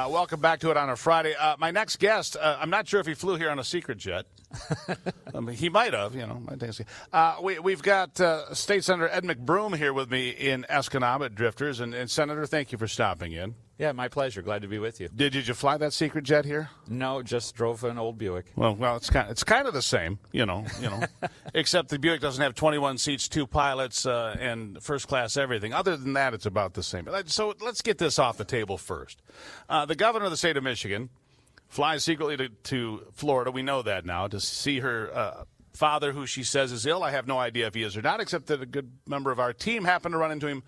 Welcome back to it on a Friday. My next guest, I'm not sure if he flew here on a secret jet. He might have, we've got State Senator Ed McBroom here with me in Escanaba at Drifters. And Senator, thank you for stopping in. Yeah, my pleasure. Glad to be with you. Did you fly that secret jet here? No, just drove an old Buick. Well, it's kind of the same, except the Buick doesn't have 21 seats, 2 pilots, and first class everything. Other than that, it's about the same. So let's get this off the table first. The governor of the state of Michigan flies secretly to Florida. We know that now, to see her father, who she says is ill. I have no idea if he is or not, except that a good member of our team happened to run into him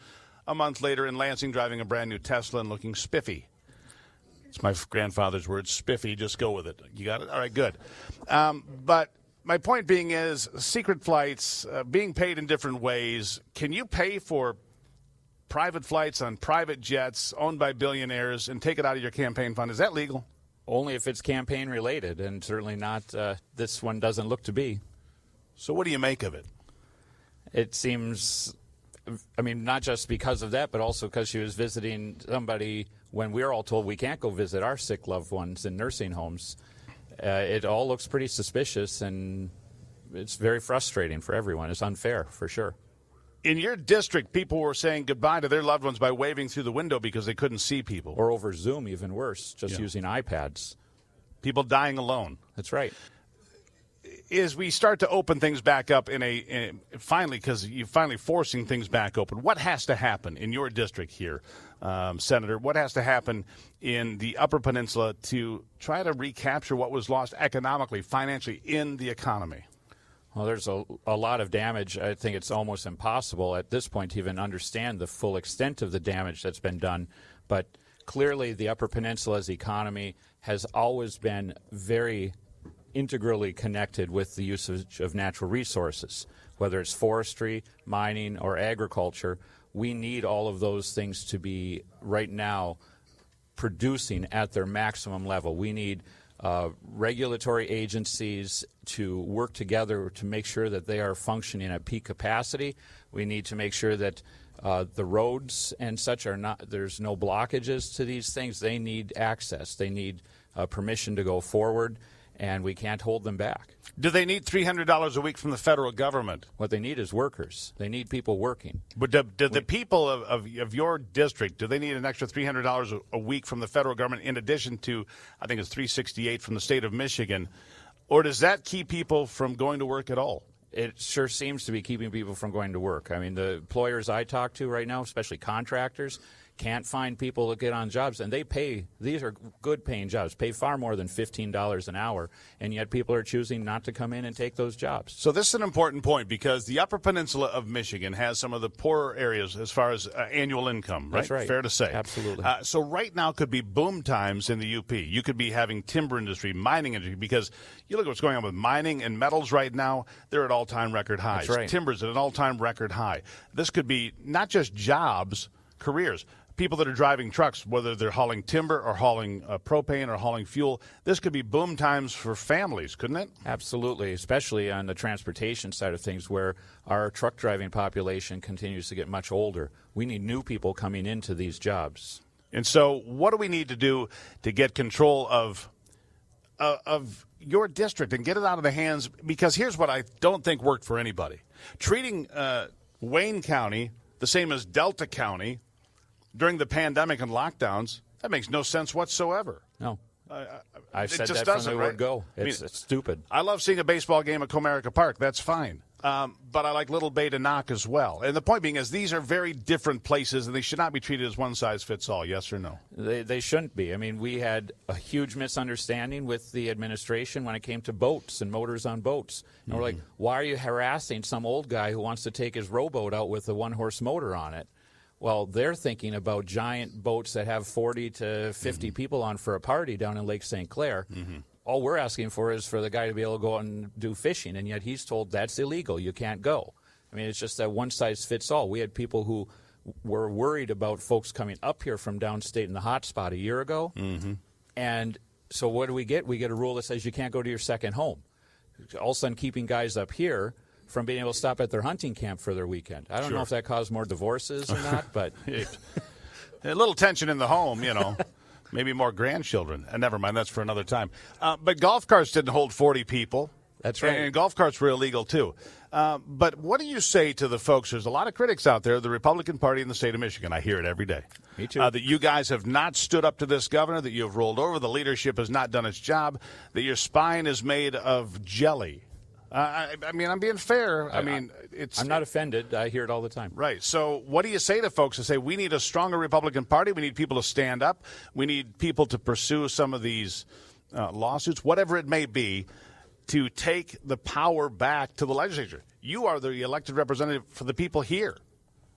a month later in Lansing driving a brand new Tesla and looking spiffy. It's my grandfather's word, spiffy. Just go with it. You got it? All right, good. But my point being is secret flights, being paid in different ways. Can you pay for private flights on private jets owned by billionaires and take it out of your campaign fund? Is that legal? Only if it's campaign related, and certainly not. This one doesn't look to be. So what do you make of it? It seems, not just because of that, but also because she was visiting somebody when we were all told we can't go visit our sick loved ones in nursing homes. It all looks pretty suspicious, and it's very frustrating for everyone. It's unfair, for sure. In your district, people were saying goodbye to their loved ones by waving through the window because they couldn't see people. Or over Zoom, even worse, just using iPads. People dying alone. That's right. As we start to open things back up finally, because you're finally forcing things back open, what has to happen in your district here, Senator? What has to happen in the Upper Peninsula to try to recapture what was lost economically, financially, in the economy? Well, there's a lot of damage. I think it's almost impossible at this point to even understand the full extent of the damage that's been done. But clearly the Upper Peninsula's economy has always been very integrally connected with the usage of natural resources, whether it's forestry, mining, or agriculture. We need all of those things to be right now producing at their maximum level. We need regulatory agencies to work together to make sure that they are functioning at peak capacity. We need to make sure that the roads and such there's no blockages to these things. They need access. They need permission to go forward, and we can't hold them back. Do they need $300 a week from the federal government? What they need is workers. They need people working. But do the people of your district, do they need an extra $300 a week from the federal government in addition to, I think it's $368 from the state of Michigan? Or does that keep people from going to work at all? It sure seems to be keeping people from going to work. The employers I talk to right now, especially contractors, can't find people to get on jobs, and these are good-paying jobs, pay far more than $15 an hour, and yet people are choosing not to come in and take those jobs. So this is an important point because the Upper Peninsula of Michigan has some of the poorer areas as far as annual income, right? That's right. Fair to say. Absolutely. So right now could be boom times in the UP. You could be having timber industry, mining industry, because you look at what's going on with mining and metals right now, they're at all-time record highs. That's right. Timber's at an all-time record high. This could be not just jobs, careers. People that are driving trucks, whether they're hauling timber or hauling propane or hauling fuel, this could be boom times for families, couldn't it? Absolutely, especially on the transportation side of things where our truck driving population continues to get much older. We need new people coming into these jobs. And so what do we need to do to get control of your district and get it out of the hands? Because here's what I don't think worked for anybody. Treating Wayne County the same as Delta County during the pandemic and lockdowns, that makes no sense whatsoever. No. I've said that from the word go. It's stupid. I love seeing a baseball game at Comerica Park. That's fine. But I like Little Bay to Knock as well. And the point being is these are very different places, and they should not be treated as one size fits all, yes or no? They shouldn't be. We had a huge misunderstanding with the administration when it came to boats and motors on boats. And we're like, why are you harassing some old guy who wants to take his rowboat out with a one-horse motor on it? Well, they're thinking about giant boats that have 40 to 50 people on for a party down in Lake St. Clair. All we're asking for is for the guy to be able to go out and do fishing, and yet he's told that's illegal. You can't go. It's just that one size fits all. We had people who were worried about folks coming up here from downstate in the hot spot a year ago. And so what do? We get a rule that says you can't go to your second home. All of a sudden keeping guys up here from being able to stop at their hunting camp for their weekend. I don't know if that caused more divorces or not, but a little tension in the home, Maybe more grandchildren. Never mind, that's for another time. But golf carts didn't hold 40 people. That's right. And golf carts were illegal, too. But what do you say to the folks? There's a lot of critics out there, the Republican Party in the state of Michigan. I hear it every day. Me too. That you guys have not stood up to this governor, that you have rolled over, the leadership has not done its job, that your spine is made of jelly. I mean, I'm being fair. I'm not offended. I hear it all the time. Right. So what do you say to folks that say we need a stronger Republican Party? We need people to stand up. We need people to pursue some of these lawsuits, whatever it may be, to take the power back to the legislature. You are the elected representative for the people here.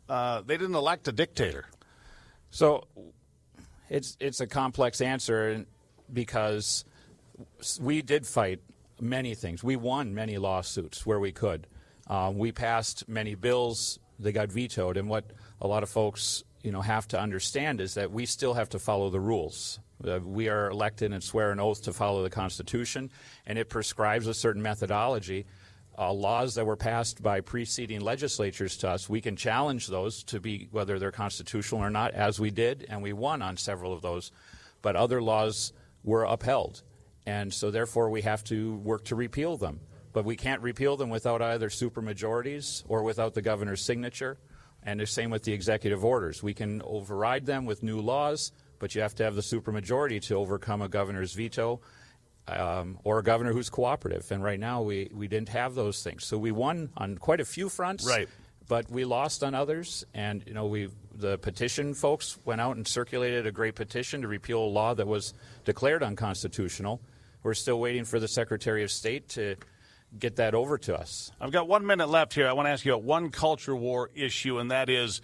They didn't elect a dictator. So it's a complex answer because we did fight many things. We won many lawsuits where we could. We passed many bills. They got vetoed. And what a lot of folks have to understand is that we still have to follow the rules. We are elected and swear an oath to follow the Constitution, and it prescribes a certain methodology. Laws that were passed by preceding legislatures to us, we can challenge those to be whether they're constitutional or not, as we did, and we won on several of those. But other laws were upheld, and so therefore we have to work to repeal them. But we can't repeal them without either supermajorities or without the governor's signature, and the same with the executive orders. We can override them with new laws, but you have to have the supermajority to overcome a governor's veto or a governor who's cooperative. And right now we didn't have those things. So we won on quite a few fronts, right, but we lost on others. And, the petition folks went out and circulated a great petition to repeal a law that was declared unconstitutional. We're still waiting for the Secretary of State to get that over to us. I've got 1 minute left here. I want to ask you about one culture war issue, and that is